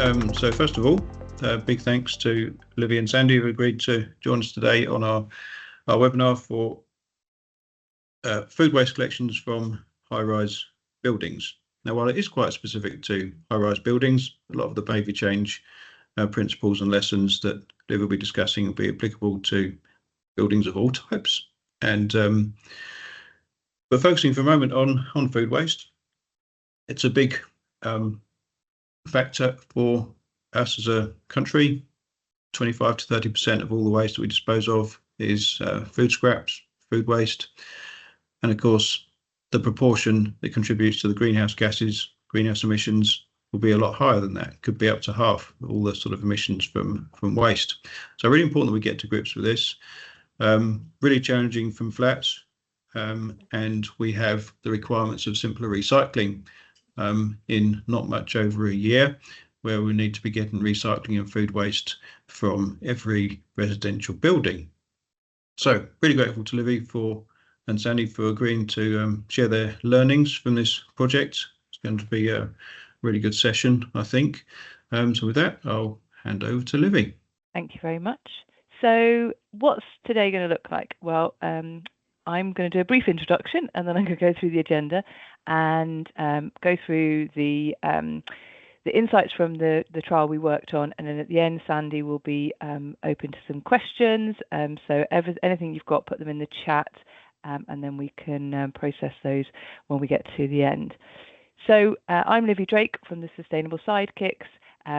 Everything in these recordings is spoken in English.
So first of all, big thanks to Livvy and Sandy who agreed to join us today on our webinar for food waste collections from high-rise buildings. Now, while it is quite specific to high-rise buildings, a lot of the behaviour change principles and lessons that Liv will be discussing will be applicable to buildings of all types. And we're focusing for a moment on food waste. It's a big factor for us as a country. 25 to 30% of all the waste that we dispose of is food scraps, food waste. And of course, the proportion that contributes to the greenhouse gases, greenhouse emissions, will be a lot higher than that. It could be up to half of all the sort of emissions from waste. So really important that we get to grips with this. Really challenging from flats. And we have the requirements of simpler recycling in not much over a year, where we need to be getting recycling and food waste from every residential building. So really grateful to Livvy and Sandy for agreeing to share their learnings from this project. It's going to be a really good session, I think. So with that, I'll hand over to Livvy. Thank you very much. So what's today going to look like? Well, I'm going to do a brief introduction, and then I'm going to go through the agenda and go through the insights from the trial we worked on, and then at the end, Sandy will be open to some questions. So anything you've got, put them in the chat, and then we can process those when we get to the end. So I'm Livvy Drake from the Sustainable Sidekicks.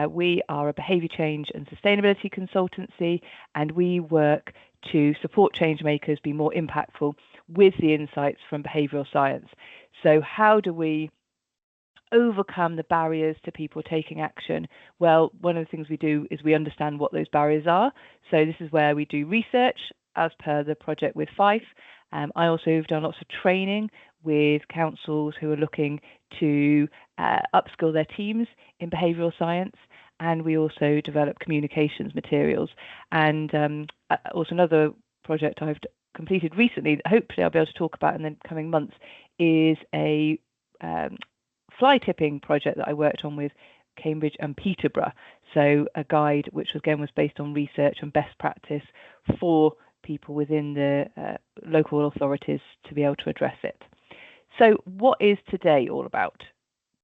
We are a behaviour change and sustainability consultancy, and we work to support change makers be more impactful with the insights from behavioural science. So how do we overcome the barriers to people taking action? Well, one of the things we do is we understand what those barriers are. So this is where we do research as per the project with Fife. I also have done lots of training with councils who are looking to upskill their teams in behavioural science, and we also develop communications materials. And also another project I've completed recently that hopefully I'll be able to talk about in the coming months is a fly tipping project that I worked on with Cambridge and Peterborough. So a guide which again was based on research and best practice for people within the local authorities to be able to address it. So what is today all about?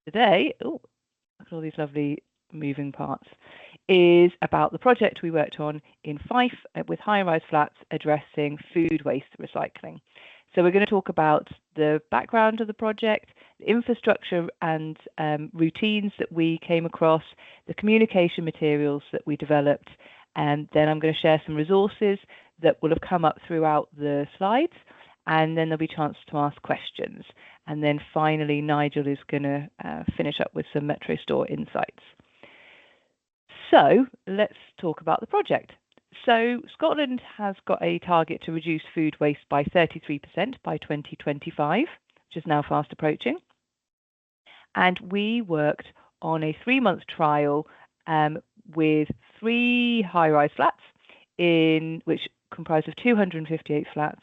Today, look at all these lovely moving parts, is about the project we worked on in Fife with high-rise flats addressing food waste recycling. So we're going to talk about the background of the project, the infrastructure and routines that we came across, the communication materials that we developed, and then I'm going to share some resources that will have come up throughout the slides, and then there'll be a chance to ask questions. And then finally, Nigel is going to finish up with some Metro Store insights. So let's talk about the project. So Scotland has got a target to reduce food waste by 33% by 2025, which is now fast approaching. And we worked on a 3-month trial with 3 high-rise flats, which comprised of 258 flats.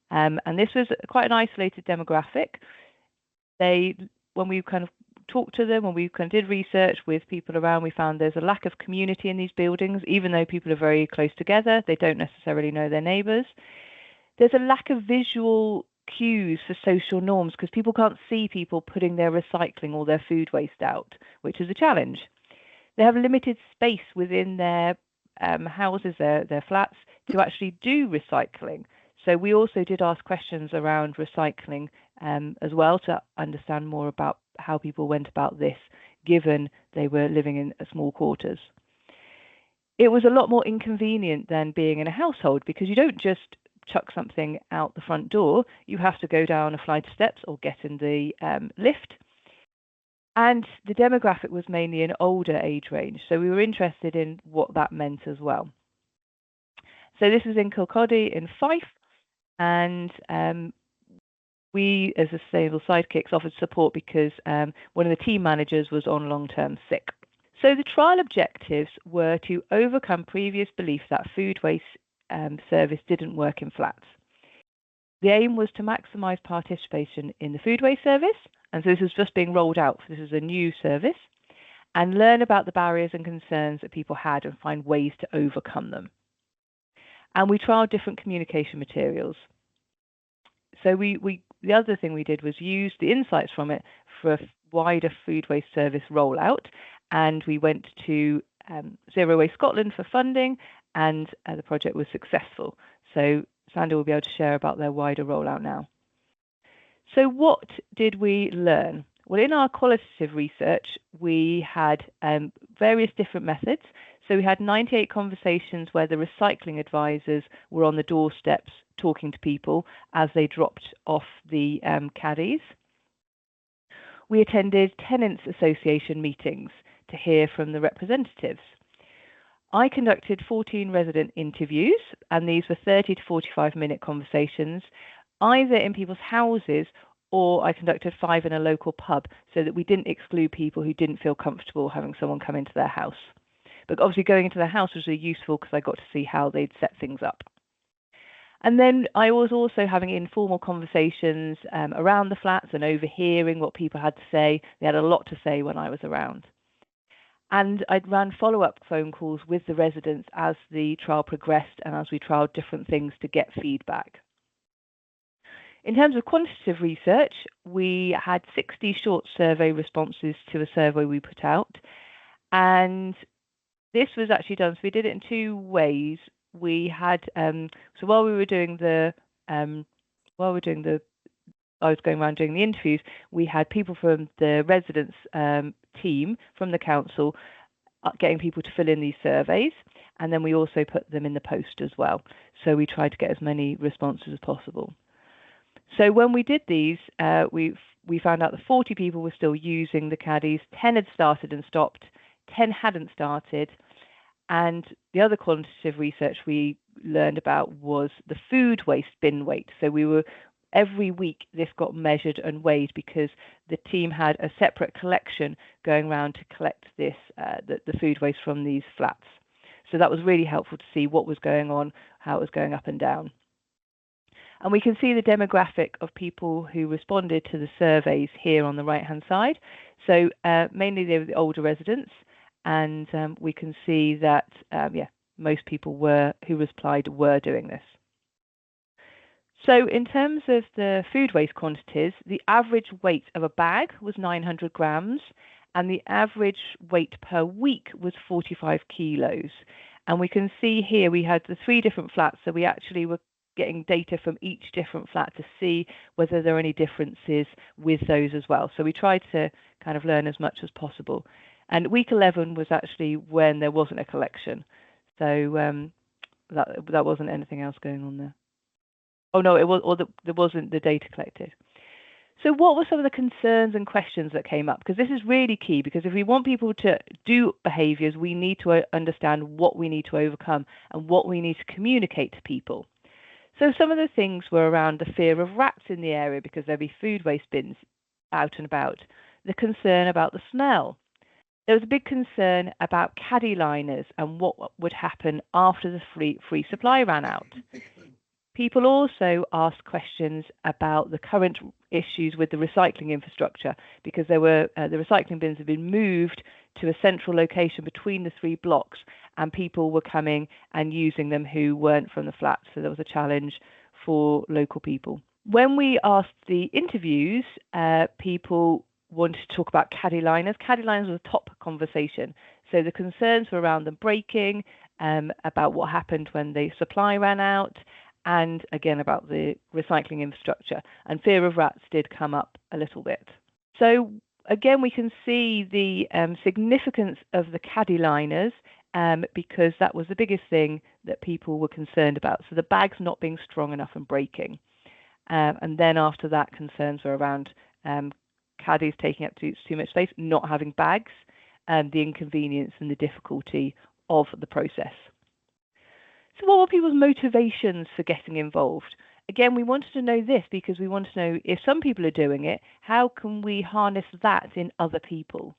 And this was quite an isolated demographic. When we kind of talked to them, when we kind of did research with people around, we found there's a lack of community in these buildings. Even though people are very close together, they don't necessarily know their neighbours. There's a lack of visual cues for social norms because people can't see people putting their recycling or their food waste out, which is a challenge. They have limited space within their houses, their flats, to actually do recycling. So we also did ask questions around recycling as well to understand more about how people went about this, given they were living in small quarters. It was a lot more inconvenient than being in a household because you don't just chuck something out the front door. You have to go down a flight of steps or get in the lift. And the demographic was mainly an older age range. So we were interested in what that meant as well. So this is in Kirkcaldy in Fife. And we, as a Sustainable Sidekicks, offered support because one of the team managers was on long-term sick. So the trial objectives were to overcome previous belief that food waste service didn't work in flats. The aim was to maximise participation in the food waste service, and so this is just being rolled out. This is a new service, and learn about the barriers and concerns that people had and find ways to overcome them. And we trialled different communication materials. So the other thing we did was use the insights from it for a wider food waste service rollout, and we went to Zero Waste Scotland for funding, and the project was successful. So Sandy will be able to share about their wider rollout now. So what did we learn? Well, in our qualitative research, we had various different methods. So we had 98 conversations where the recycling advisors were on the doorsteps talking to people as they dropped off the caddies. We attended Tenants Association meetings to hear from the representatives. I conducted 14 resident interviews, and these were 30 to 45-minute conversations, either in people's houses, or I conducted 5 in a local pub so that we didn't exclude people who didn't feel comfortable having someone come into their house. But obviously going into their house was really useful because I got to see how they'd set things up. And then I was also having informal conversations around the flats and overhearing what people had to say. They had a lot to say when I was around. And I'd ran follow-up phone calls with the residents as the trial progressed and as we trialled different things to get feedback. In terms of quantitative research, we had 60 short survey responses to a survey we put out. And this was actually done, so we did it in 2 ways. We had, so while we were doing the, I was going around doing the interviews, we had people from the residents team from the council getting people to fill in these surveys, and then we also put them in the post as well. So we tried to get as many responses as possible. So when we did these, we found out that 40 people were still using the caddies, 10 had started and stopped, 10 hadn't started, and the other quantitative research we learned about was the food waste bin weight. So we were every week this got measured and weighed because the team had a separate collection going around to collect this the food waste from these flats. So that was really helpful to see what was going on, how it was going up and down. And we can see the demographic of people who responded to the surveys here on the right-hand side. So mainly they were the older residents, and we can see that, most people who replied were doing this. So in terms of the food waste quantities, the average weight of a bag was 900 grams, and the average weight per week was 45 kilos. And we can see here we had the 3 different flats, so we actually were getting data from each different flat to see whether there are any differences with those as well. So we tried to kind of learn as much as possible. And week 11 was actually when there wasn't a collection. So that wasn't anything else going on there. Oh no, it was, or there wasn't the data collected. So what were some of the concerns and questions that came up? Because this is really key, because if we want people to do behaviours, we need to understand what we need to overcome and what we need to communicate to people. So some of the things were around the fear of rats in the area because there'd be food waste bins out and about, the concern about the smell. There was a big concern about caddy liners and what would happen after the free supply ran out. People also asked questions about the current issues with the recycling infrastructure because there were the recycling bins had been moved to a central location between the 3 blocks, and people were coming and using them who weren't from the flats. So there was a challenge for local people. When we asked the interviews, people wanted to talk about caddy liners. Caddy liners was a top conversation. So the concerns were around them breaking, about what happened when the supply ran out, and again about the recycling infrastructure. And fear of rats did come up a little bit. So again, we can see the significance of the caddy liners because that was the biggest thing that people were concerned about. So the bags not being strong enough and breaking. And then after that, concerns were around caddies taking up too much space, not having bags, and the inconvenience and the difficulty of the process. So what were people's motivations for getting involved? Again, we wanted to know this because we want to know if some people are doing it, how can we harness that in other people?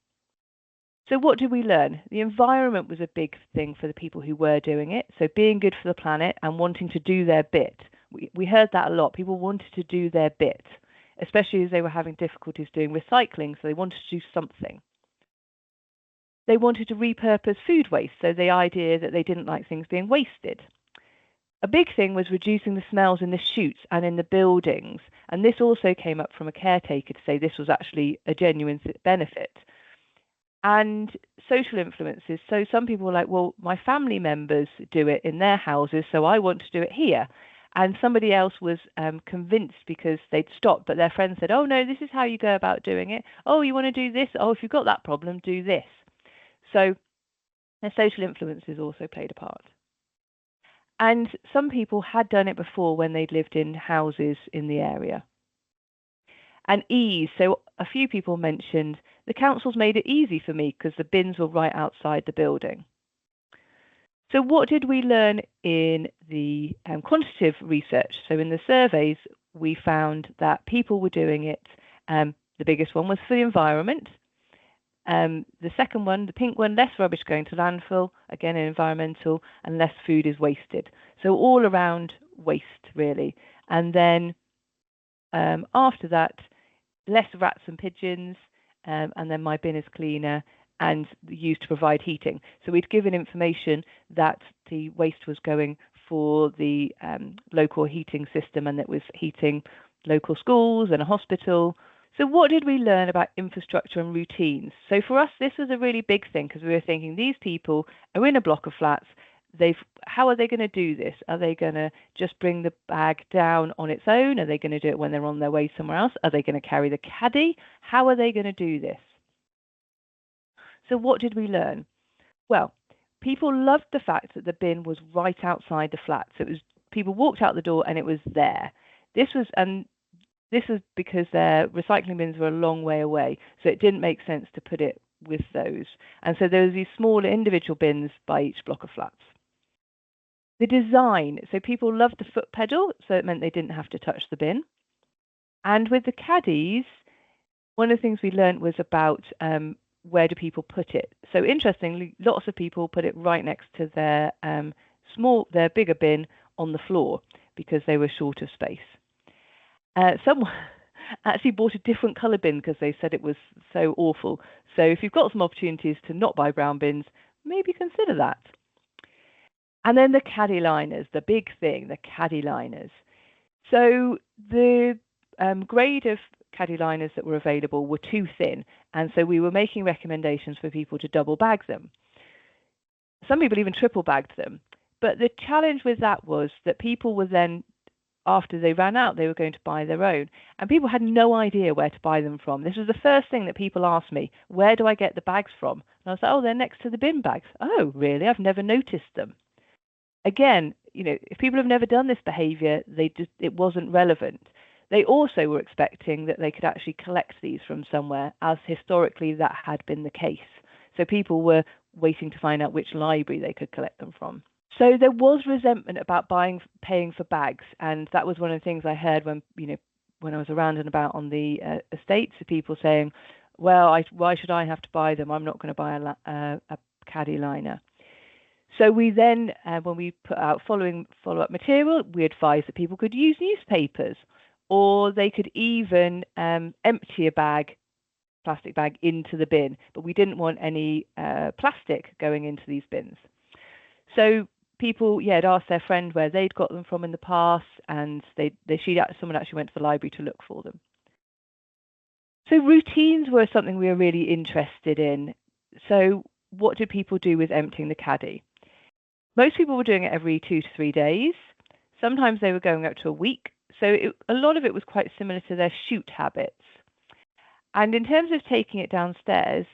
So what did we learn? The environment was a big thing for the people who were doing it. So being good for the planet and wanting to do their bit. We heard that a lot. People wanted to do their bit, especially as they were having difficulties doing recycling. So they wanted to do something. they wanted to repurpose food waste, so the idea that they didn't like things being wasted. A big thing was reducing the smells in the chutes and in the buildings, and this also came up from a caretaker to say this was actually a genuine benefit. And social influences, so some people were like, well, my family members do it in their houses, so I want to do it here. And somebody else was convinced because they'd stopped, but their friend said, oh no, this is how you go about doing it. Oh, you want to do this? Oh, if you've got that problem, do this. So their social influences also played a part. And some people had done it before when they'd lived in houses in the area. And ease, so a few people mentioned the council's made it easy for me because the bins were right outside the building. So what did we learn in the quantitative research? So in the surveys, we found that people were doing it. The biggest one was for the environment. The second one, the pink one, less rubbish going to landfill, again environmental, and less food is wasted. So all around waste, really. And then after that, less rats and pigeons, and then my bin is cleaner and used to provide heating. So we'd given information that the waste was going for the local heating system, and it was heating local schools and a hospital. So what did we learn about infrastructure and routines? So for us, this was a really big thing because we were thinking these people are in a block of flats. How are they going to do this? Are they going to just bring the bag down on its own? Are they going to do it when they're on their way somewhere else? Are they going to carry the caddy? How are they going to do this? So what did we learn? Well, people loved the fact that the bin was right outside the flat. So people walked out the door and it was there. This was because their recycling bins were a long way away, so it didn't make sense to put it with those. And so there was these smaller individual bins by each block of flats. The design, so people loved the foot pedal, so it meant they didn't have to touch the bin. And with the caddies, one of the things we learned was about where do people put it. So interestingly, lots of people put it right next to their bigger bin on the floor because they were short of space. Someone actually bought a different colour bin because they said it was so awful. So if you've got some opportunities to not buy brown bins, maybe consider that. And then the caddy liners, the big thing, the caddy liners. So the grade of caddy liners that were available were too thin, and so we were making recommendations for people to double bag them. Some people even triple bagged them. But the challenge with that was that people were then, after they ran out, they were going to buy their own. And people had no idea where to buy them from. This was the first thing that people asked me, where do I get the bags from? And I was like, oh, they're next to the bin bags. Oh, really? I've never noticed them. Again, if people have never done this behaviour, it wasn't relevant. They also were expecting that they could actually collect these from somewhere, as historically that had been the case. So people were waiting to find out which library they could collect them from. So there was resentment about paying for bags, and that was one of the things I heard when I was around and about on the estates, of people saying, "Well, why should I have to buy them? I'm not going to buy a caddy liner." So we then, when we put out follow-up material, we advised that people could use newspapers, or they could even empty a plastic bag into the bin, but we didn't want any plastic going into these bins. So people, had asked their friend where they'd got them from in the past, and someone actually went to the library to look for them. So routines were something we were really interested in. So what did people do with emptying the caddy? Most people were doing it every 2 to 3 days. Sometimes they were going up to a week. So a lot of it was quite similar to their shoot habits. And in terms of taking it downstairs,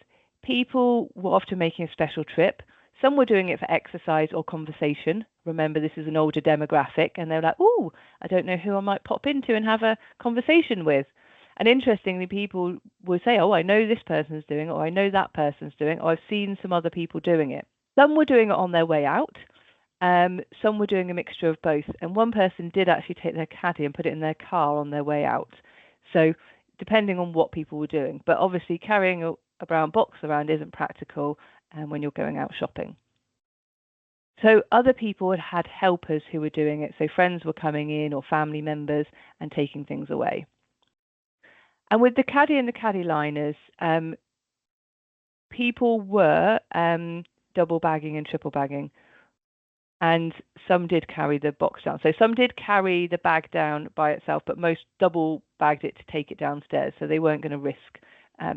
people were often making a special trip. Some were doing it for exercise or conversation. Remember, this is an older demographic, and they're like, "Oh, I don't know who I might pop into and have a conversation with." And interestingly, people would say, "Oh, I know this person's doing it," or "I know that person's doing it," or "I've seen some other people doing it." Some were doing it on their way out. Some were doing a mixture of both. And one person did actually take their caddy and put it in their car on their way out. So depending on what people were doing. But obviously carrying a brown box around isn't practical when you're going out shopping. So other people had helpers who were doing it. So friends were coming in, or family members, and taking things away. And with the caddy and the caddy liners, people were double bagging and triple bagging, and some did carry the box down. So some did carry the bag down by itself, but most double bagged it to take it downstairs, so they weren't going to risk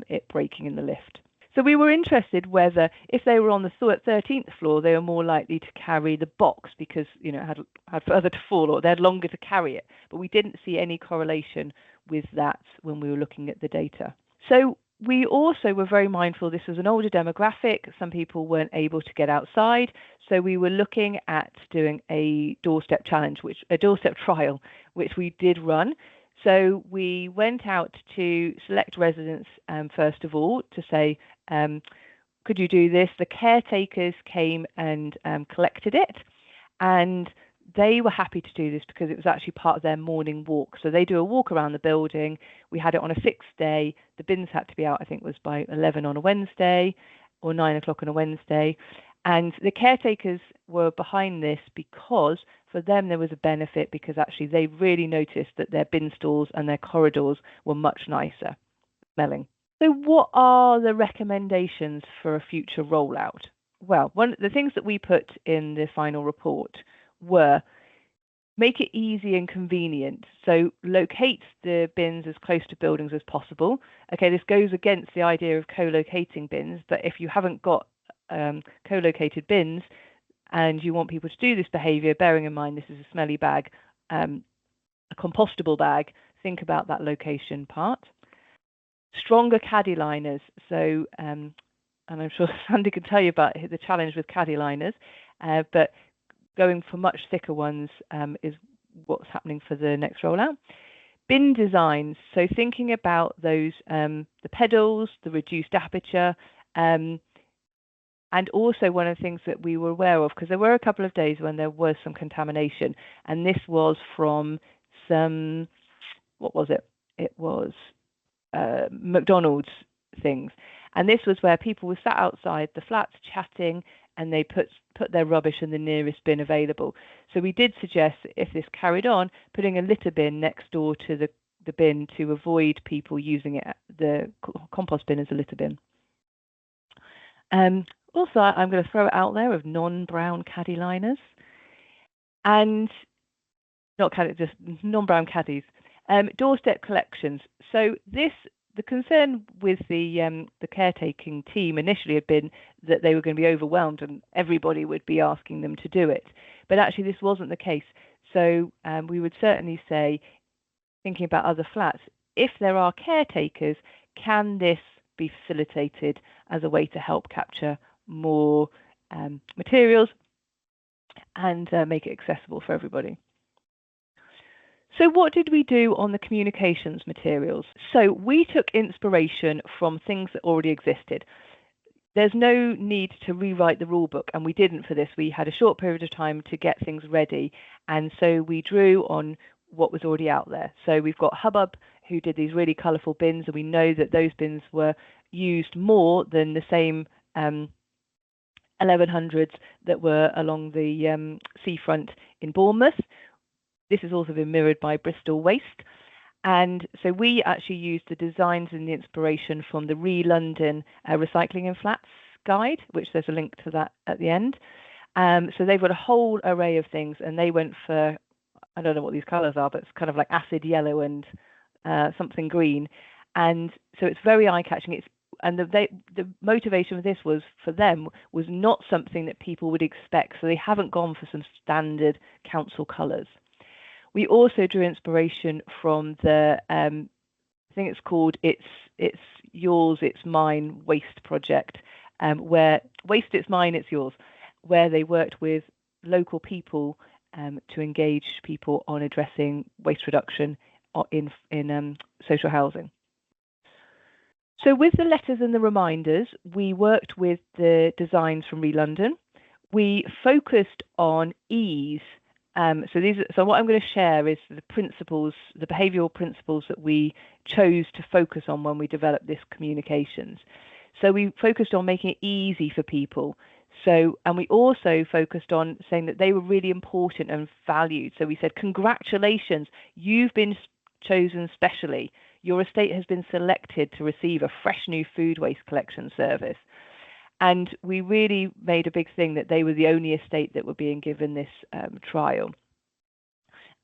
it breaking in the lift. So we were interested whether, if they were on the 13th floor, they were more likely to carry the box because, you know, it had further to fall, or they had longer to carry it. But we didn't see any correlation with that when we were looking at the data. So we also were very mindful this was an older demographic. Some people weren't able to get outside. So we were looking at doing a doorstep challenge, a doorstep trial, which we did run. So we went out to select residents, first of all, to say, could you do this? The caretakers came and collected it, and they were happy to do this because it was actually part of their morning walk. So they do a walk around the building. We had it on a fixed day. The bins had to be out, I think it was by 11 on a Wednesday or 9 o'clock on a Wednesday. And the caretakers were behind this because for them there was a benefit, because actually they really noticed that their bin stalls and their corridors were much nicer smelling. So what are the recommendations for a future rollout? Well, one of the things that we put in the final report were make it easy and convenient. So locate the bins as close to buildings as possible. Okay, this goes against the idea of co-locating bins, but if you haven't got co-located bins and you want people to do this behavior, bearing in mind this is a smelly bag, a compostable bag, think about that location part. Stronger caddy liners. So, and I'm sure Sandy can tell you about the challenge with caddy liners, but going for much thicker ones is what's happening for the next rollout. Bin designs. So thinking about those, the pedals, the reduced aperture, and also one of the things that we were aware of, because there were a couple of days when there was some contamination, and this was from some, what was it? It was McDonald's things. And this was where people were sat outside the flats chatting, and they put their rubbish in the nearest bin available. So we did suggest that if this carried on, putting a litter bin next door to the bin to avoid people using it, the compost bin as a litter bin. Also, I'm going to throw it out there of non-brown caddy liners, and not caddy, just non-brown caddies. Doorstep collections. So the concern with the caretaking team initially had been that they were going to be overwhelmed and everybody would be asking them to do it. But actually, this wasn't the case. So we would certainly say, thinking about other flats, if there are caretakers, can this be facilitated as a way to help capture more materials and make it accessible for everybody? So what did we do on the communications materials? So we took inspiration from things that already existed. There's no need to rewrite the rule book, and we didn't for this. We had a short period of time to get things ready, and so we drew on what was already out there. So we've got Hubbub, who did these really colourful bins, and we know that those bins were used more than the same 1100s that were along the seafront in Bournemouth. This has also been mirrored by Bristol Waste. And so we actually used the designs and the inspiration from the London Recycling in Flats guide, which there's a link to that at the end. So they've got a whole array of things, and they went for, I don't know what these colours are, but it's kind of like acid yellow and something green. And so it's very eye-catching. And the motivation of this was, for them, was not something that people would expect. So they haven't gone for some standard council colours. We also drew inspiration from the, I think it's called It's Yours, It's Mine waste project, where waste, it's mine, it's yours, where they worked with local people to engage people on addressing waste reduction in social housing. So with the letters and the reminders, we worked with the designs from London. We focused on ease. So what I'm going to share is the principles, the behavioural principles that we chose to focus on when we developed this communications. So we focused on making it easy for people. So, and we also focused on saying that they were really important and valued. So we said, congratulations, you've been chosen specially. Your estate has been selected to receive a fresh new food waste collection service. And we really made a big thing that they were the only estate that were being given this trial.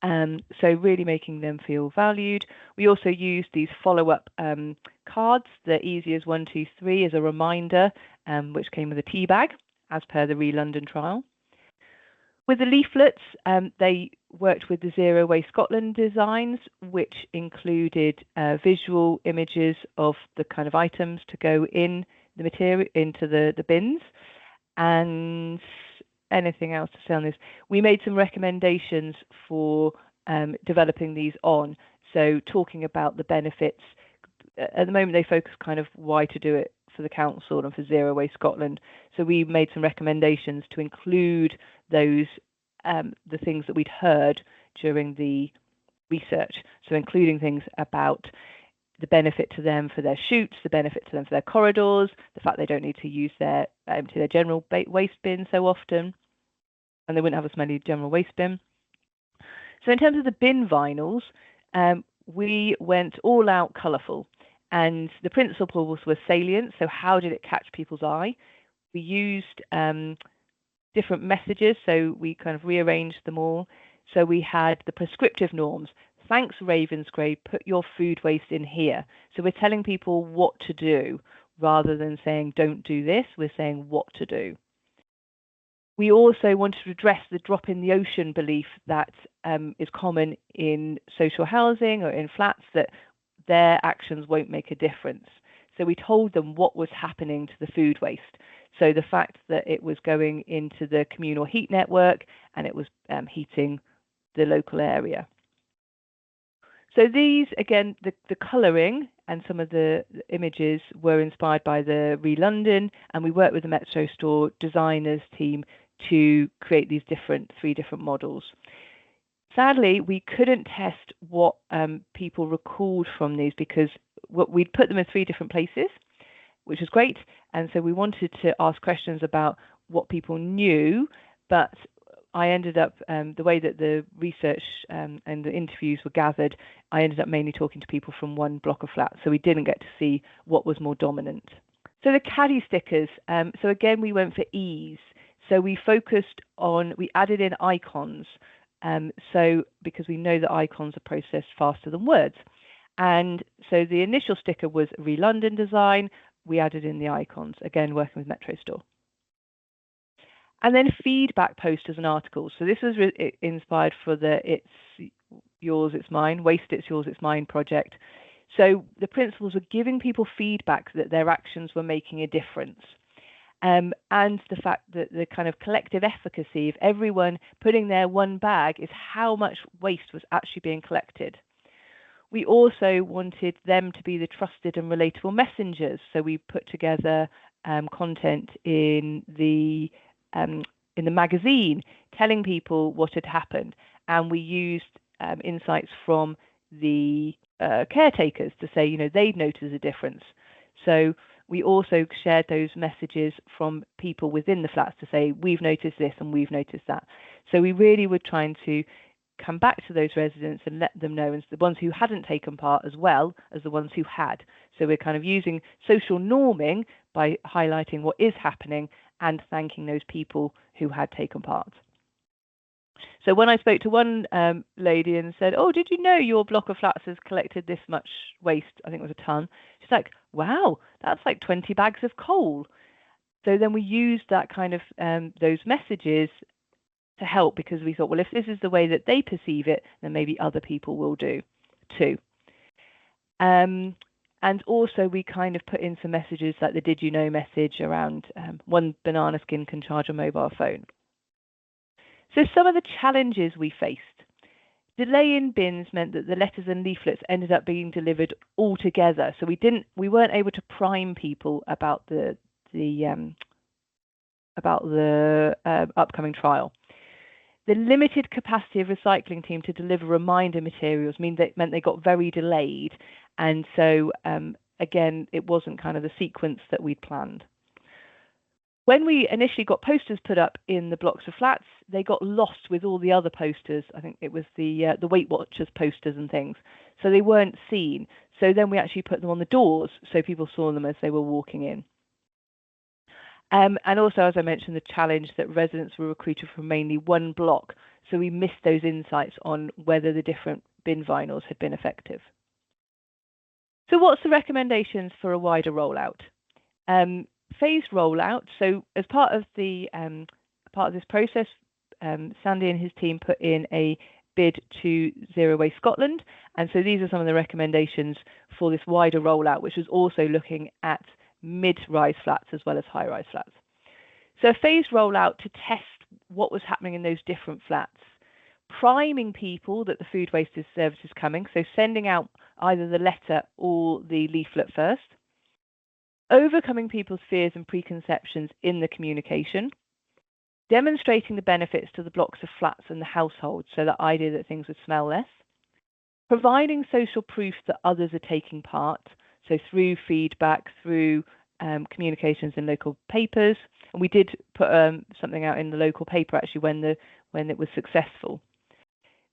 So really making them feel valued. We also used these follow-up cards, the easy as 1, 2, 3, as a reminder, which came with a tea bag, as per the London trial. With the leaflets, they worked with the Zero Waste Scotland designs, which included visual images of the kind of items to go in the material into the bins, and anything else to say on this. We made some recommendations for developing these on. So talking about the benefits. At the moment, they focus kind of why to do it for the council and for Zero Waste Scotland. So we made some recommendations to include those the things that we'd heard during the research. So including things about the benefit to them for their chutes, the benefit to them for their corridors, the fact they don't need to use their empty their general waste bin so often, and they wouldn't have a smelly general waste bin. So in terms of the bin vinyls, we went all out colourful, and the principles were salient. So how did it catch people's eye? We used different messages, so we kind of rearranged them all. So we had the prescriptive norms. Thanks, Ravenscraig, put your food waste in here. So we're telling people what to do rather than saying don't do this. We're saying what to do. We also wanted to address the drop in the ocean belief that is common in social housing or in flats, that their actions won't make a difference. So we told them what was happening to the food waste. So the fact that it was going into the communal heat network and it was heating the local area. So these, again, the colouring and some of the images were inspired by the London, and we worked with the Metro Store designers team to create these three different models. Sadly, we couldn't test what people recalled from these because we'd put them in 3 different places, which was great. And so we wanted to ask questions about what people knew, but I ended up, the way that the research and the interviews were gathered, I ended up mainly talking to people from one block of flats, so we didn't get to see what was more dominant. So the caddy stickers, so again, we went for ease. So we focused on, we added in icons, so because we know that icons are processed faster than words. And so the initial sticker was London design, we added in the icons, again, working with Metro Store. And then feedback posters and articles. So this was inspired for the It's Yours, It's Mine, Waste It's Yours, It's Mine project. So the principals were giving people feedback that their actions were making a difference. And the fact that the kind of collective efficacy of everyone putting their one bag is how much waste was actually being collected. We also wanted them to be the trusted and relatable messengers. So we put together content in the magazine telling people what had happened, and we used insights from the caretakers to say, you know, they'd noticed a difference. So we also shared those messages from people within the flats to say, we've noticed this and we've noticed that. So we really were trying to come back to those residents and let them know, and the ones who hadn't taken part as well as the ones who had. So we're kind of using social norming by highlighting what is happening and thanking those people who had taken part. So when I spoke to one lady and said, oh, did you know your block of flats has collected this much waste? I think it was a ton. She's like, wow, that's like 20 bags of coal. So then we used that kind of those messages to help, because we thought, well, if this is the way that they perceive it, then maybe other people will do too. And also we kind of put in some messages like the did you know message around one banana skin can charge a mobile phone. So some of the challenges we faced. Delay in bins meant that the letters and leaflets ended up being delivered all together. So we weren't able to prime people about the upcoming trial. The limited capacity of recycling team to deliver reminder materials meant they got very delayed, and so again, it wasn't kind of the sequence that we'd planned. When we initially got posters put up in the blocks of flats, they got lost with all the other posters. I think it was the Weight Watchers posters and things, so they weren't seen. So then we actually put them on the doors so people saw them as they were walking in. And also, as I mentioned, the challenge that residents were recruited from mainly one block, so we missed those insights on whether the different bin vinyls had been effective. So what's the recommendations for a wider rollout? Phased rollout. So as part of this process, Sandy and his team put in a bid to Zero Waste Scotland, and so these are some of the recommendations for this wider rollout, which was also looking at mid-rise flats as well as high-rise flats. So a phased rollout to test what was happening in those different flats, priming people that the food waste service is coming, so sending out either the letter or the leaflet first, overcoming people's fears and preconceptions in the communication, demonstrating the benefits to the blocks of flats and the households, so that idea that things would smell less, providing social proof that others are taking part, so through feedback, through communications in local papers, and we did put something out in the local paper actually when it was successful,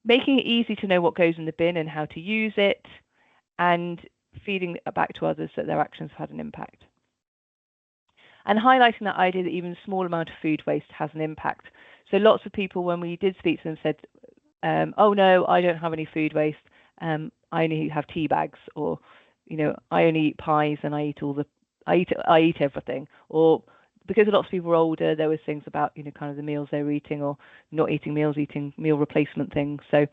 making it easy to know what goes in the bin and how to use it, and feeding it back to others that their actions have had an impact. And highlighting that idea that even a small amount of food waste has an impact. So lots of people, when we did speak to them, said, oh no, I don't have any food waste. I only have tea bags, or, you know, I only eat pies and I eat everything. Or because lots of people were older, there was things about, you know, kind of the meals they were eating or not eating meals, eating meal replacement things. So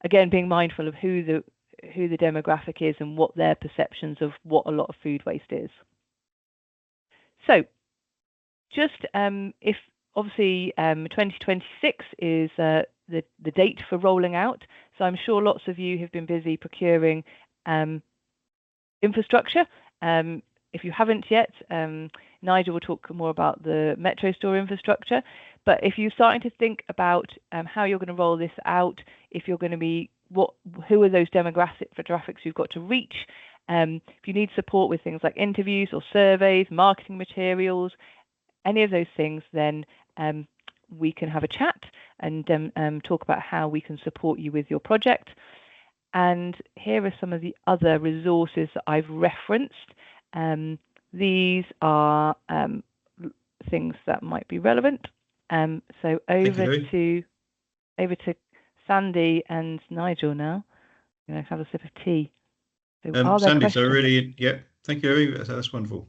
again, being mindful of who the demographic is and what their perceptions of what a lot of food waste is. So just if obviously 2026 is the date for rolling out, so I'm sure lots of you have been busy procuring infrastructure. If you haven't yet, Nigel will talk more about the Metro store infrastructure. But if you're starting to think about how you're going to roll this out, if you're going to be who are those demographics you've got to reach? If you need support with things like interviews or surveys, marketing materials, any of those things, then we can have a chat and talk about how we can support you with your project. And here are some of the other resources that I've referenced. These are things that might be relevant. So over to Sandy and Nigel now. I'm going to have a sip of tea. So Sandy, so really, yeah, thank you, Eri. That's wonderful.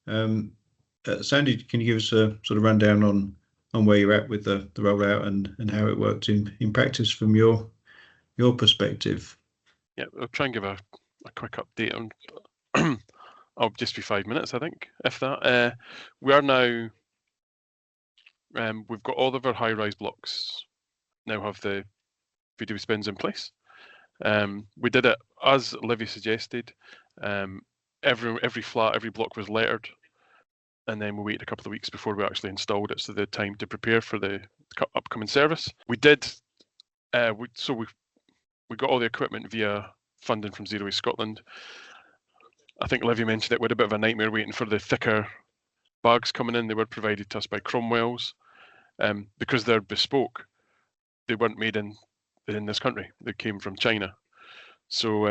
Sandy, can you give us a sort of rundown on where you're at with the rollout and how it worked in practice from your perspective? Yeah, I'll try and give a quick update on. I'll just be 5 minutes, I think, if that. We are now. We've got all of our high-rise blocks now have the food waste bins in place. We did it as Livvy suggested. Every flat, every block was lettered, and then we waited a couple of weeks before we actually installed it, so the time to prepare for the upcoming service. We did. We got all the equipment via funding from Zero Waste Scotland. I think Livvy mentioned it. We had a bit of a nightmare waiting for the thicker bags coming in. They were provided to us by Cromwell's. Because they're bespoke, they weren't made in this country. They came from China. So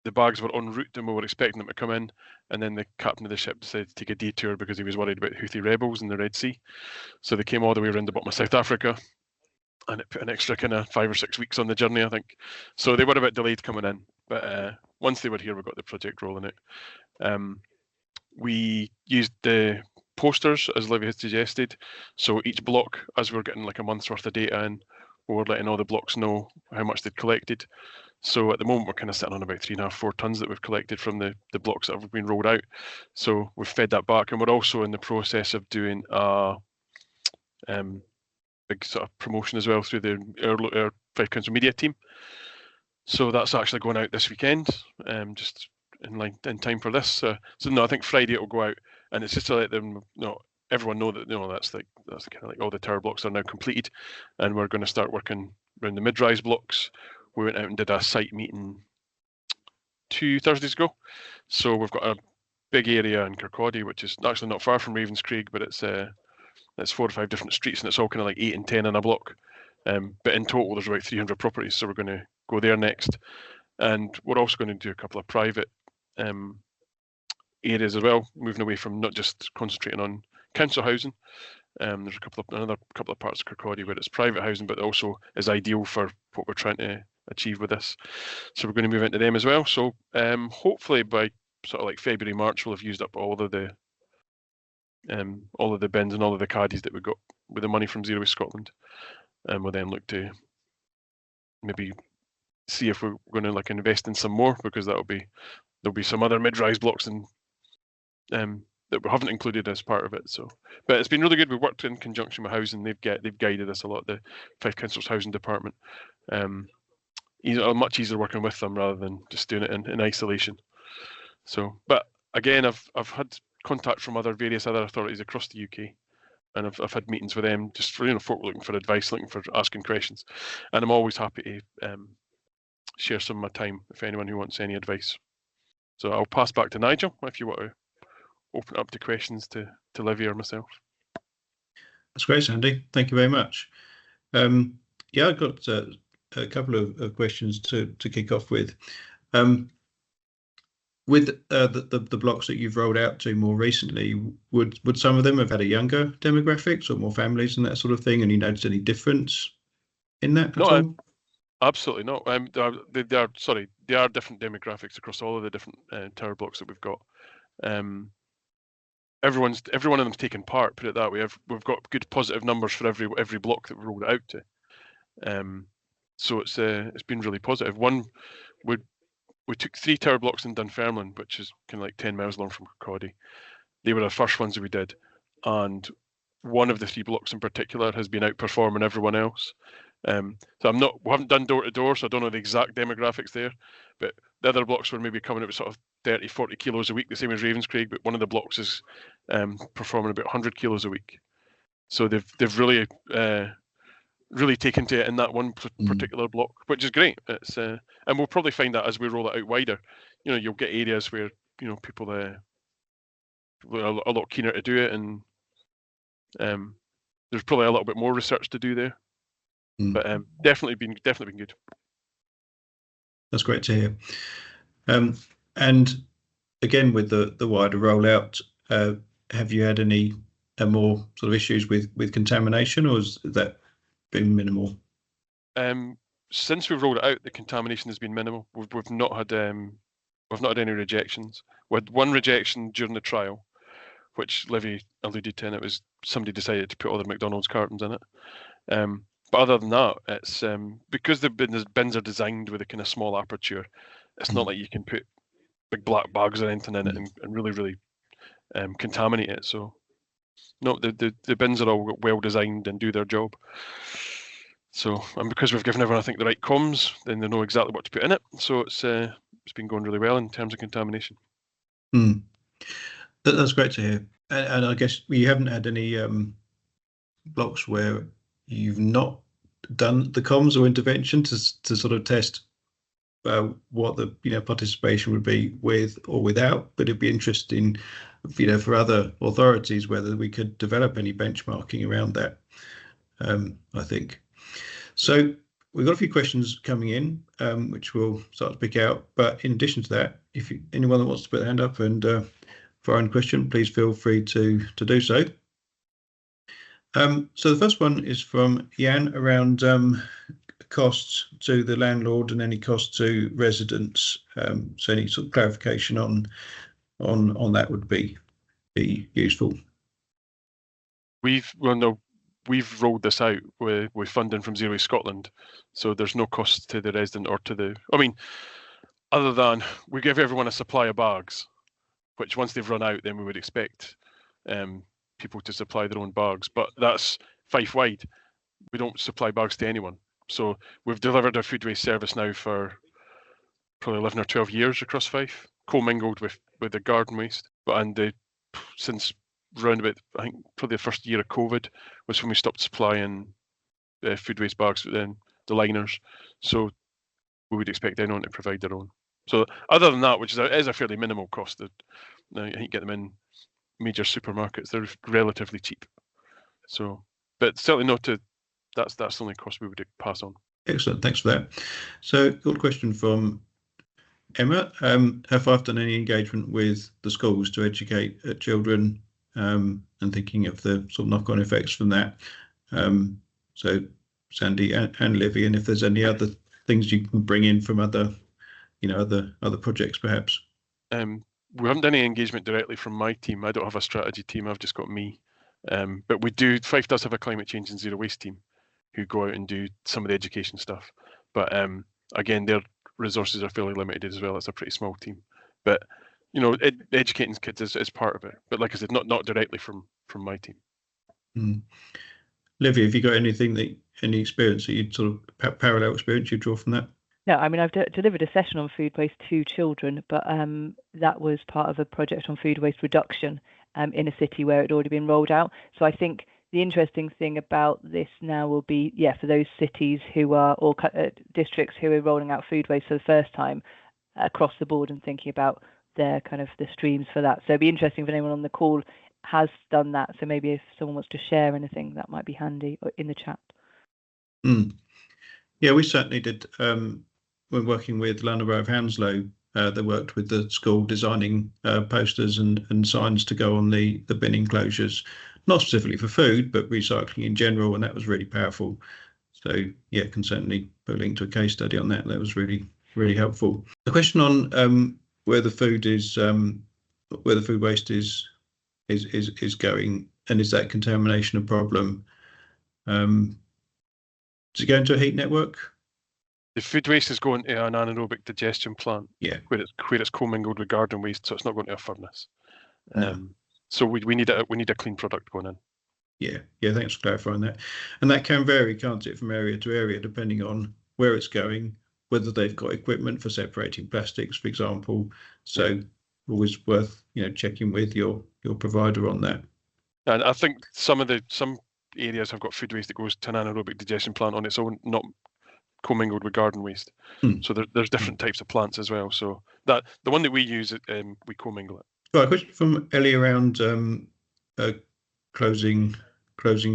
the bags were en route and we were expecting them to come in, and then the captain of the ship decided to take a detour because he was worried about Houthi rebels in the Red Sea. So they came all the way around the bottom of South Africa, and it put an extra kind of 5 or 6 weeks on the journey, I think. So they were a bit delayed coming in, but once they were here, we got the project rolling out. We used the posters, as Livvy had suggested. So each block, as we were getting like a month's worth of data in, we were letting all the blocks know how much they'd collected. So at the moment, we're kind of sitting on about 3.5-4 tons that we've collected from the blocks that have been rolled out. So we've fed that back, and we're also in the process of doing a big sort of promotion as well through our Fife Council media team. So that's actually going out this weekend, just in time for this. So no, I think Friday it will go out, and it's just to let them know, everyone know that that's kind of like all the tower blocks are now completed, and we're going to start working around the mid-rise blocks. We went out and did a site meeting 2 Thursdays ago. So we've got a big area in Kirkcaldy, which is actually not far from Ravenscraig, but it's 4 or 5 different streets, and it's all kind of like 8 and 10 in a block. But in total, there's about 300 properties, so we're going to go there next. And we're also going to do a couple of private areas as well, moving away from not just concentrating on council housing. There's another couple of parts of Kirkcaldy where it's private housing, but also is ideal for what we're trying to achieve with this. So we're going to move into them as well. So hopefully by sort of like February, March, we'll have used up all of the bins and all of the caddies that we got with the money from Zero Waste Scotland, and we'll then look to maybe see if we're going to like invest in some more, because there'll be some other mid-rise blocks and that we haven't included as part of it. So, but it's been really good. We worked in conjunction with housing. They've guided us a lot. The Fife Council's housing department. Much easier working with them rather than just doing it in isolation. So, but again, I've had contact from various other authorities across the UK, and I've had meetings with them just for folk looking for advice, looking for asking questions, and I'm always happy to share some of my time if anyone who wants any advice. So I'll pass back to Nigel if you want to open up to questions to Livvy or myself. That's great, Sandy. Thank you very much. Yeah, I've got a couple of questions to kick off with. With the blocks that you've rolled out to more recently, would some of them have had a younger demographics or more families and that sort of thing? And you noticed any difference in that? No, absolutely not. They are different demographics across all of the different tower blocks that we've got. Every one of them's taken part. Put it that way. We've got good positive numbers for every block that we rolled it out to. So it's been really positive. We took 3 tower blocks in Dunfermline, which is kind of like 10 miles long from Kirkcaldy. They were the first ones that we did, and one of the 3 blocks in particular has been outperforming everyone else. So we haven't done door to door, so I don't know the exact demographics there, but the other blocks were maybe coming out with sort of 30, 40 kilos a week, the same as Ravenscraig, but one of the blocks is performing about 100 kilos a week. So they've really taken to it in that one particular block, which is great. It's and we'll probably find that as we roll it out wider, you'll get areas where people are a lot keener to do it, and there's probably a little bit more research to do there. But definitely been good. That's great to hear. And again, with the wider rollout, have you had any more sort of issues with contamination, or has that been minimal? Since we've rolled it out, the contamination has been minimal. We've not had any rejections. We had one rejection during the trial, which Livvy alluded to, and it was somebody decided to put all the McDonald's cartons in it. But other than that, it's because the bins are designed with a kind of small aperture. It's not like you can put big black bags or anything in it and really contaminate it. So no, the bins are all well designed and do their job. So, and because we've given everyone, I think, the right comms, then they know exactly what to put in it. So it's been going really well in terms of contamination. That's great to hear. And I guess you haven't had any blocks where you've not done the comms or intervention to sort of test what the participation would be with or without. But it'd be interesting, for other authorities whether we could develop any benchmarking around that. I think. So we've got a few questions coming in, which we'll start to pick out. But in addition to that, if anyone that wants to put their hand up and fire in a question, please feel free to do so. So the first one is from Jan around costs to the landlord and any cost to residents. So any sort of clarification on that would be useful. We've rolled this out with funding from Zero Waste Scotland, so there's no cost to the resident or to the. I mean, other than we give everyone a supply of bags, which once they've run out, then we would expect people to supply their own bags. But that's Fife wide. We don't supply bags to anyone. So we've delivered our food waste service now for probably 11 or 12 years across Fife, co-mingled with the garden waste. But since round about, I think probably the first year of COVID was when we stopped supplying food waste bags, then the liners. So we would expect anyone to provide their own. So other than that, which is a fairly minimal cost, that I think get them in major supermarkets, they're relatively cheap. So, but certainly not to. That's the only cost we would pass on. Excellent, thanks for that. So, got a question from Emma. Have Fife done any engagement with the schools to educate children and thinking of the sort of knock-on effects from that. So Sandy and Livvy, and if there's any other things you can bring in from other projects perhaps. We haven't done any engagement directly from my team. I don't have a strategy team. I've just got me. But Fife does have a climate change and zero waste team who go out and do some of the education stuff. But again, their resources are fairly limited as well. It's a pretty small team. But educating kids is part of it. But like I said, not directly from my team. Livvy, have you got any experience that you'd sort of parallel experience you draw from that? No, I mean, I've delivered a session on food waste to children, but that was part of a project on food waste reduction in a city where it had already been rolled out. So I think the interesting thing about this now will be, for those cities who are, or districts who are rolling out food waste for the first time across the board and thinking about their kind of the streams for that. So it'd be interesting if anyone on the call has done that. So maybe if someone wants to share anything, that might be handy in the chat. Yeah, we certainly did. When working with London Borough of Hounslow, they worked with the school designing posters and signs to go on the bin enclosures, not specifically for food, but recycling in general, and that was really powerful. So yeah, can certainly put a link to a case study on that. That was really, really helpful. The question on where the food waste is going, and is that contamination a problem? Does it go into a heat network? The food waste is going to an anaerobic digestion plant, where it's commingled with garden waste, so it's not going to a furnace. So we need a clean product going in. Yeah, thanks for clarifying that. And that can vary, can't it, from area to area, depending on where it's going, whether they've got equipment for separating plastics, for example. So always worth checking with your provider on that. And I think some areas have got food waste that goes to an anaerobic digestion plant on its own, not commingled with garden waste. So there's different types of plants as well. So that the one that we use, we commingle it. Right, a question from Ellie around closing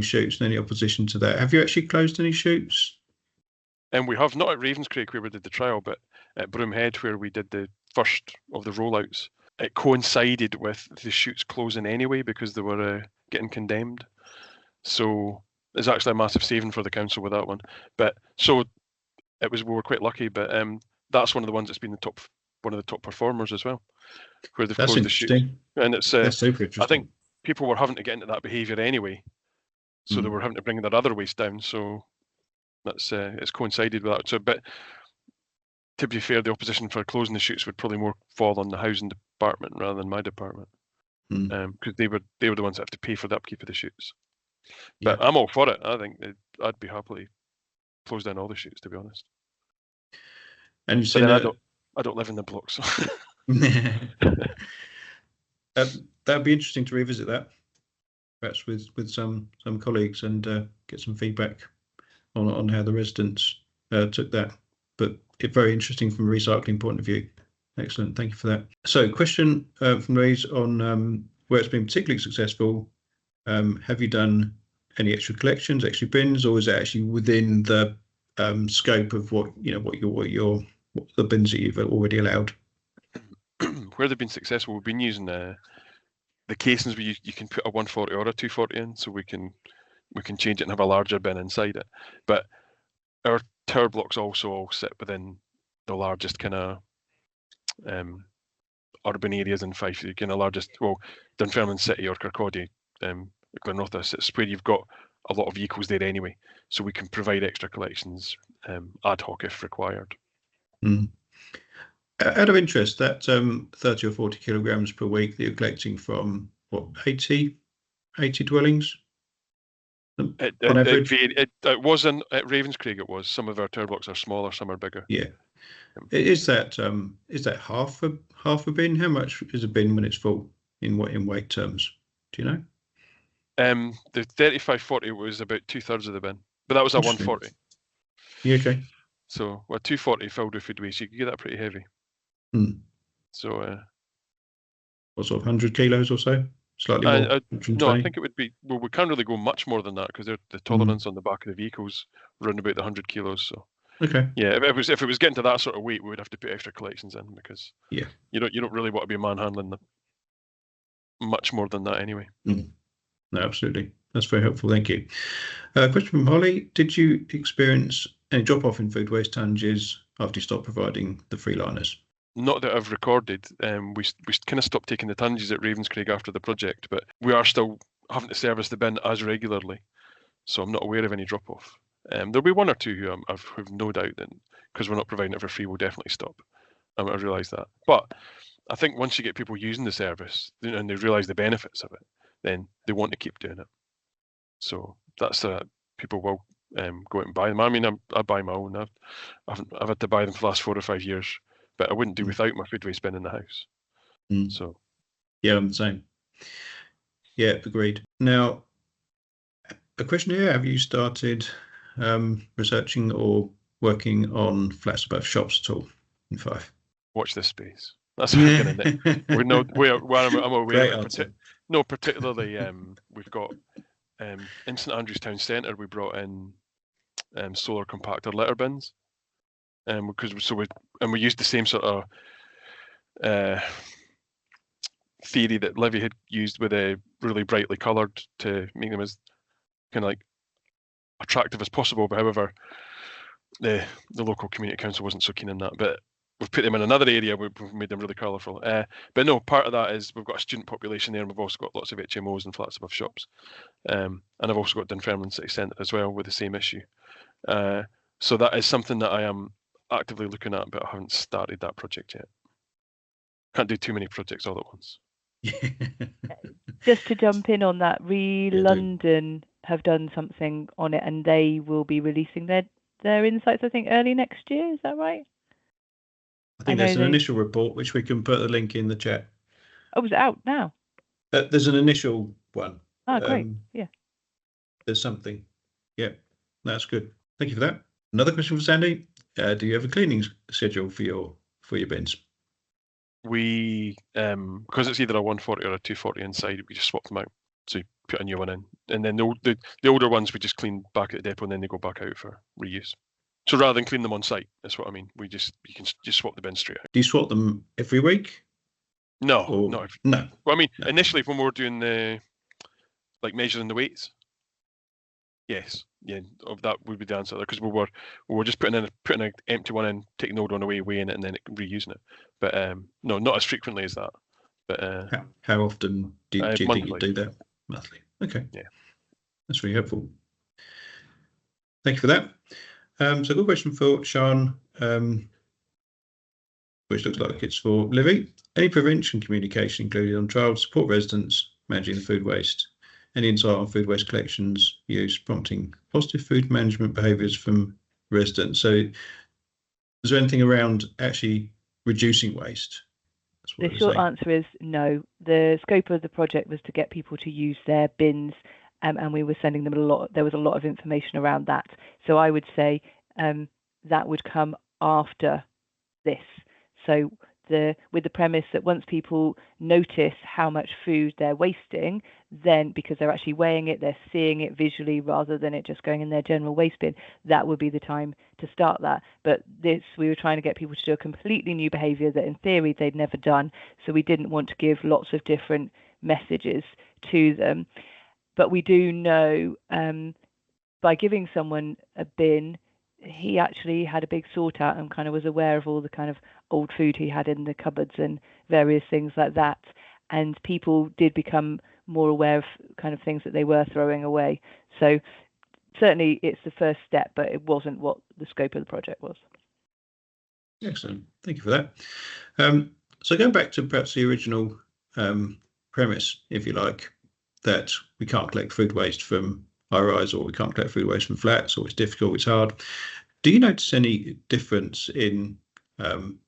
chutes and any opposition to that. Have you actually closed any chutes? And we have, not at Ravenscraig where we did the trial, but at Broomhead where we did the first of the rollouts. It coincided with the chutes closing anyway because they were getting condemned. So it's actually a massive saving for the council with that one. But so we were quite lucky, but that's one of the ones that's been one of the top performers as well, where they've closed the chutes. And it's that's super interesting. I think people were having to get into that behaviour anyway, so they were having to bring their other waste down. So that's it's coincided with that. So, but to be fair, the opposition for closing the chutes would probably more fall on the housing department rather than my department, because they were the ones that have to pay for the upkeep of the chutes. But I'm all for it. I think I'd be happily close down all the chutes, to be honest. And so I don't live in the blocks. So. That'd be interesting to revisit that, perhaps with some colleagues, and get some feedback on how the residents took that. But it's very interesting from a recycling point of view. Excellent, thank you for that. So, question from Louise on where it's been particularly successful. Have you done any extra collections, extra bins, or is it actually within the scope of what the bins that you've already allowed? Where they've been successful, we've been using the casings where you can put a 140 or a 240 in, so we can change it and have a larger bin inside it. But our tower blocks also all sit within the largest kind of urban areas in Fife. The kind of largest, Dunfermline City or Kirkcaldy, Glenrothes, it's where you've got a lot of vehicles there anyway, so we can provide extra collections ad hoc if required. Out of interest, that 30 or 40 kilograms per week that you're collecting from 80 dwellings? It wasn't at Ravenscraig. It was. Some of our tower blocks are smaller, some are bigger. Yeah. Is that half a bin? How much is a bin when it's full in weight terms? Do you know? The 35-40 was about 2/3 of the bin, but that was a 140. Yeah, okay. So 240 filled with food waste, you could get that pretty heavy. So what sort of 100 kilos or so? Slightly more? No, I think it would be, we can't really go much more than that because the tolerance on the back of the vehicles around about the 100 kilos. So okay. Yeah, if it was getting to that sort of weight, we would have to put extra collections in because you don't really want to be manhandling them. much more than that anyway. No, absolutely. That's very helpful. Thank you. Question from Holly. Did you experience any drop-off in food waste tonnages after you stopped providing the free liners? Not that I've recorded. We kind of stopped taking the tonnages at Ravenscraig after the project, but we are still having to service the bin as regularly. So I'm not aware of any drop-off. There'll be one or two who have no doubt that because we're not providing it for free, we'll definitely stop. I realise that. But I think once you get people using the service and they realise the benefits of it, then they want to keep doing it. So that's people will go out and buy them. I mean, I buy my own. I've had to buy them for the last 4 or 5 years, but I wouldn't do without my food waste bin in the house. So yeah, I'm the same. Yeah, agreed. Now, a question here: have you started researching or working on flats above shops at all in Fife? Watch this space. That's what we're gonna. We know I'm aware of it. No, particularly we've got in St Andrews Town Centre. We brought in solar compactor litter bins, because we used the same sort of theory that Livvy had used with a really brightly coloured to make them as kind of like attractive as possible. But however, the local community council wasn't so keen on that. But we've put them in another area. We've made them really colourful. But no, part of that is we've got a student population there, and we've also got lots of HMOs and flats above shops. And I've also got Dunfermline City Centre as well with the same issue. So that is something that I am actively looking at, but I haven't started that project yet. Can't do too many projects all at once. Just to jump in on that, London have done something on it, and they will be releasing their insights, I think, early next year. Is that right? I think there's an initial report which we can put the link in the chat. Oh, is it out now? There's an initial one. Oh, great. Yeah. There's something. Yeah, that's good. Thank you for that. Another question for Sandy. Do you have a cleaning schedule for your bins? We because it's either a 140 or a 240 inside, we just swap them out. So you put a new one in, and then the older ones we just clean back at the depot, and then they go back out for reuse. So rather than clean them on site, that's what I mean. You can just swap the bin straight out. Do you swap them every week? No, no. Well, I mean, initially when we were doing the measuring the weights, yes, that would be the answer there, because we were just putting an empty one in, taking the old one away, weighing it, and then reusing it. But no, not as frequently as that. But how often do you think you do that? Monthly. Okay. Yeah, that's really helpful. Thank you for that. So a good question for Sean, which looks like it's for Livvy. Any prevention communication included on trial to support residents managing the food waste? Any insight on food waste collections use, prompting positive food management behaviours from residents? So is there anything around actually reducing waste? The short answer is no. The scope of the project was to get people to use their bins, and we were sending them a lot. There was a lot of information around that. So I would say that would come after this. So with the premise that once people notice how much food they're wasting, then because they're actually weighing it, they're seeing it visually rather than it just going in their general waste bin, that would be the time to start that. But we were trying to get people to do a completely new behaviour that in theory they'd never done. So we didn't want to give lots of different messages to them. But we do know by giving someone a bin, he actually had a big sort out and kind of was aware of all the kind of old food he had in the cupboards and various things like that. And people did become more aware of kind of things that they were throwing away. So certainly it's the first step, but it wasn't what the scope of the project was. Excellent. Thank you for that. So going back to perhaps the original premise, if you like, that we can't collect food waste from high-rise, or we can't collect food waste from flats, or it's difficult, it's hard. Do you notice any difference in the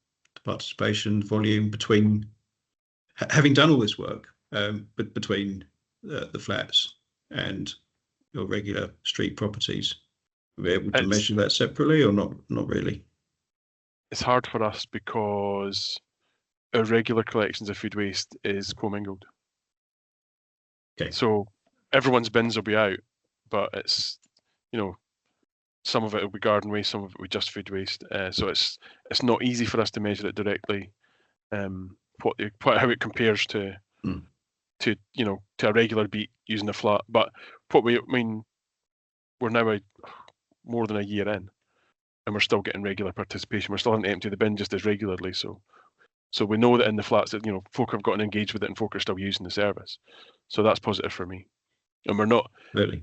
participation volume between having done all this work, but between the flats and your regular street properties? Are we able to measure that separately, or not really? It's hard for us because our regular collections of food waste is commingled. Okay. So everyone's bins will be out, but it's, some of it will be garden waste, some of it will be just food waste. So it's not easy for us to measure it directly. How it compares to to to a regular beat using the flat. But we're now more than a year in, and we're still getting regular participation. We're still having to empty the bin just as regularly. So we know that in the flats that folk have gotten engaged with it and folk are still using the service. So that's positive for me. And we're not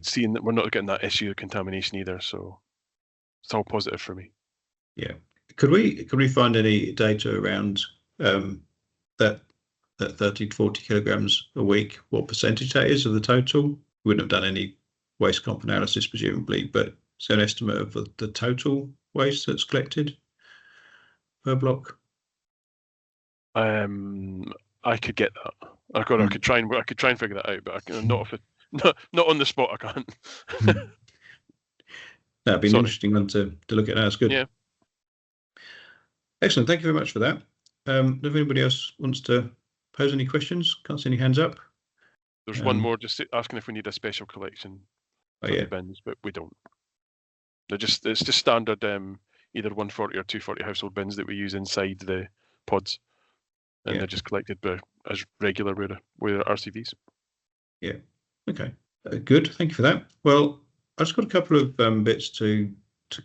seeing that, we're not getting that issue of contamination either. So it's all positive for me. Yeah. Could we find any data around that 30 to 40 kilograms a week? What percentage that is of the total? We wouldn't have done any waste comp analysis presumably, but is there an estimate of the total waste that's collected per block? I could get that. I could try and figure that out, but not on the spot. I can't. That'd be an interesting one to look at. That's good. Yeah. Excellent. Thank you very much for that. If anybody else wants to pose any questions, can't see any hands up. There's one more just asking if we need a special collection for the bins, but we don't. It's just standard either 140 or 240 household bins that we use inside the pods, and they're just collected as regular with RCVs. Yeah. Okay. Good. Thank you for that. Well, I've just got a couple of bits to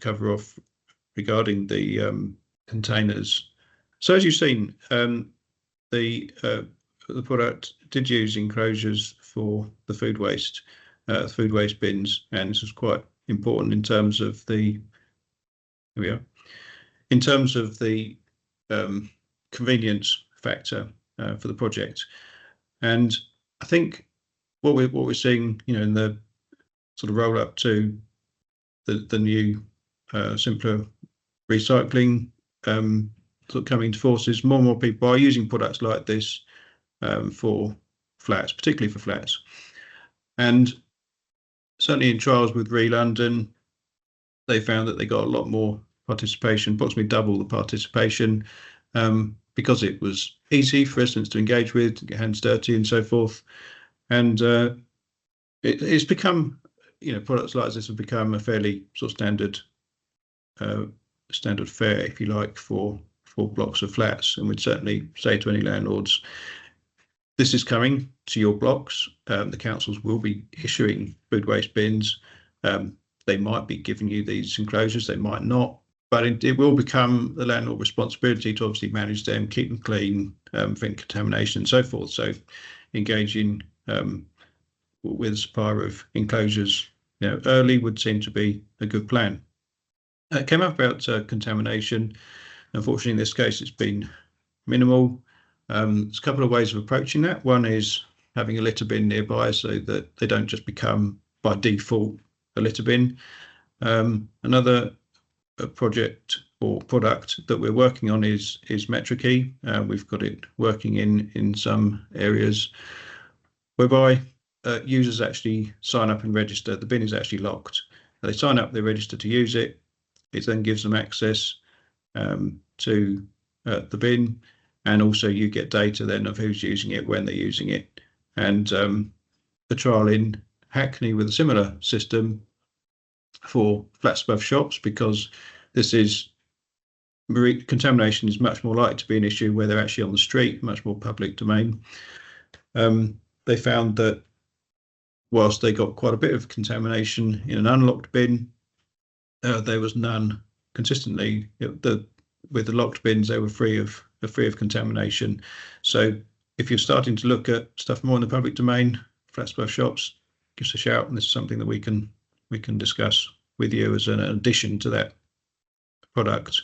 cover off regarding the containers. So as you've seen, the product did use enclosures for the food waste bins, and this was quite important in terms of the convenience factor for the project. And I think what we're seeing, in the sort of roll up to the new simpler recycling sort of coming to force is more and more people are using products like this for flats, particularly for flats. And certainly in trials with London, they found that they got a lot more participation, approximately double the participation, because it was easy for residents to engage with, to get hands dirty and so forth. And it's become, products like this have become a fairly sort of standard fare, if you like, for blocks of flats. And we'd certainly say to any landlords, this is coming to your blocks. The councils will be issuing food waste bins. They might be giving you these enclosures, they might not, but it will become the landlord responsibility to obviously manage them, keep them clean, prevent contamination and so forth. So engaging with a supplier of enclosures early would seem to be a good plan. It came up about contamination. Unfortunately, in this case, it's been minimal. There's a couple of ways of approaching that. One is having a litter bin nearby so that they don't just become by default a litter bin. Another project or product that we're working on is Metrikey. We've got it working in some areas whereby users actually sign up and register. The bin is actually locked. They sign up, they register to use it. It then gives them access to the bin, and also you get data then of who's using it, when they're using it. And the trial in Hackney with a similar system for flats above shops, because contamination is much more likely to be an issue where they're actually on the street, much more public domain. They found that whilst they got quite a bit of contamination in an unlocked bin, there was none consistently. With the locked bins, they were free of contamination. So if you're starting to look at stuff more in the public domain, flats above shops, give us a shout, and this is something that we can discuss with you as an addition to that product.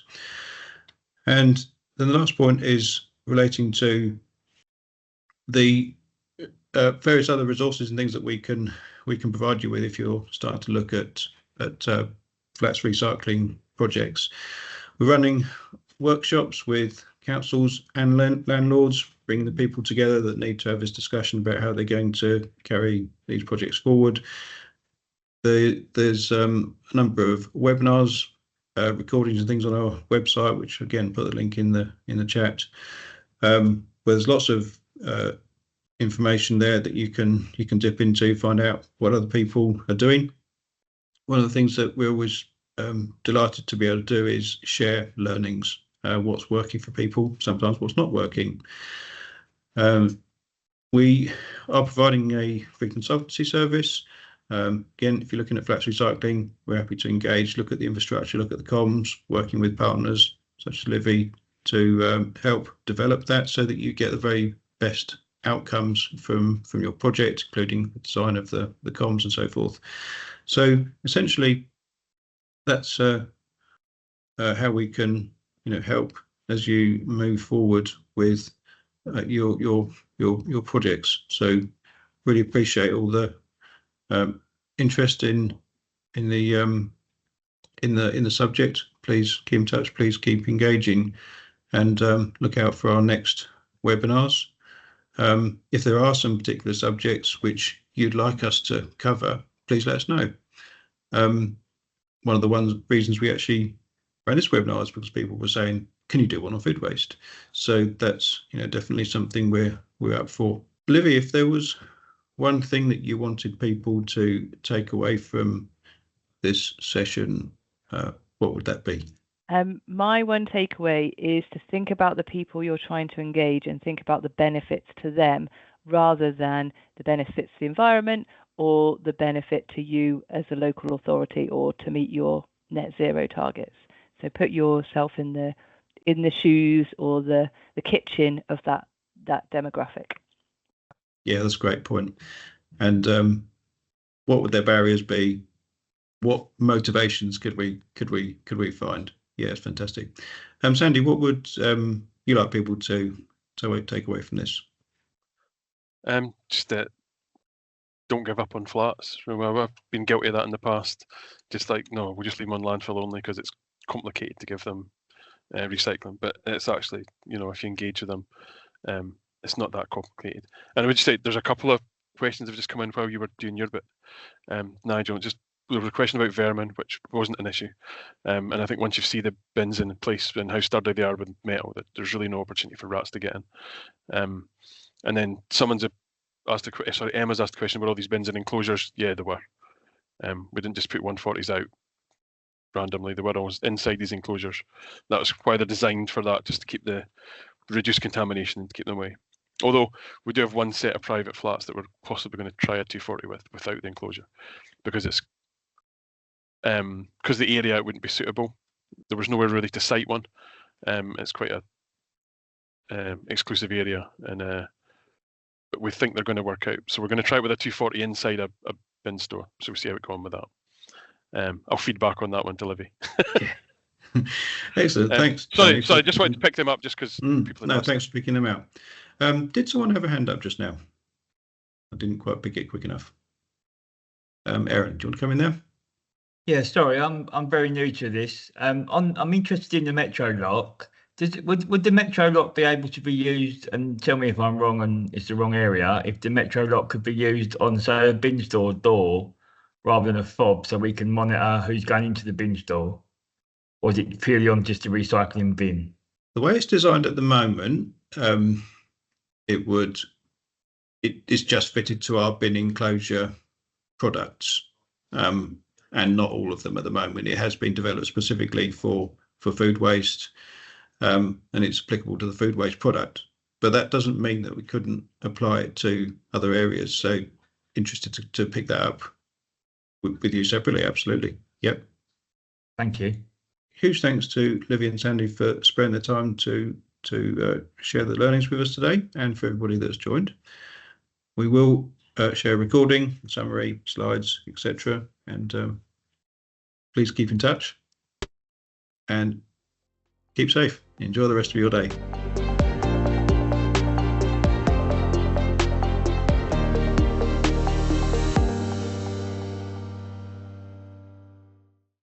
And then the last point is relating to the various other resources and things that we can provide you with if you're starting to look at flats recycling projects. We're running workshops with councils and landlords, bringing the people together that need to have this discussion about how they're going to carry these projects forward. There's a number of webinars, recordings and things on our website, which again put the link in the chat. Where there's lots of information there that you can dip into, find out what other people are doing. One of the things that we're always delighted to be able to do is share learnings, what's working for people, sometimes what's not working. We are providing a free consultancy service. Again, if you're looking at flats recycling, we're happy to engage, look at the infrastructure, look at the comms, working with partners such as Livvy to help develop that so that you get the very best outcomes from your project, including the design of the comms and so forth. So essentially, that's how we can help as you move forward with your projects. So really appreciate all the interest in the subject. Please keep in touch, please keep engaging, and look out for our next webinars. If there are some particular subjects which you'd like us to cover, please let us know. One of the reasons we actually ran this webinar is because people were saying, can you do one on food waste? So that's definitely something we're up for. Livvy, if there was one thing that you wanted people to take away from this session, what would that be? My one takeaway is to think about the people you're trying to engage and think about the benefits to them rather than the benefits to the environment or the benefit to you as a local authority or to meet your net zero targets. So put yourself in the shoes or the kitchen of that demographic. Yeah, that's a great point. And what would their barriers be? What motivations could we find? Yeah, it's fantastic. Sandy, what would you like people to take away from this? Just that don't give up on flats. I've been guilty of that in the past. Just like, no, we'll just leave them on landfill only because it's complicated to give them recycling. But it's actually, if you engage with them, it's not that complicated. And I would just say there's a couple of questions that have just come in while you were doing your bit, Nigel. There was a question about vermin, which wasn't an issue. And I think once you see the bins in place and how sturdy they are with metal, that there's really no opportunity for rats to get in. And then Emma's asked a question about all these bins and enclosures. Yeah, there were. We didn't just put 140s out randomly. They were always inside these enclosures. That was why they're designed for that, just to reduce contamination and to keep them away. Although we do have one set of private flats that we're possibly going to try a 240 without the enclosure, because the area it wouldn't be suitable. There was nowhere really to site one. It's quite a exclusive area, and but we think they're going to work out. So we're going to try it with a 240 inside a bin store. So we'll see how it goes with that. I'll feed back on that one to Livvy. Excellent, thanks. Sorry, I just wanted to pick them up just because people. No, thanks for picking them out. Did someone have a hand up just now? I didn't quite pick it quick enough. Aaron, do you want to come in there? Yeah, sorry, I'm very new to this. I'm interested in the Metro lock. Would the Metro lock be able to be used, and tell me if I'm wrong and it's the wrong area, if the Metro lock could be used on, say, a bin store door rather than a fob, so we can monitor who's going into the bin store? Or is it purely on just a recycling bin? The way it's designed at the moment, it's just fitted to our bin enclosure products, and not all of them at the moment. It has been developed specifically for food waste, and it's applicable to the food waste product. But that doesn't mean that we couldn't apply it to other areas. So interested to pick that up with you separately. Absolutely. Yep. Thank you. Huge thanks to Livvy and Sandy for sparing the time to share the learnings with us today, and for everybody that's joined. We will share a recording, summary, slides, etc. And please keep in touch and keep safe. Enjoy the rest of your day.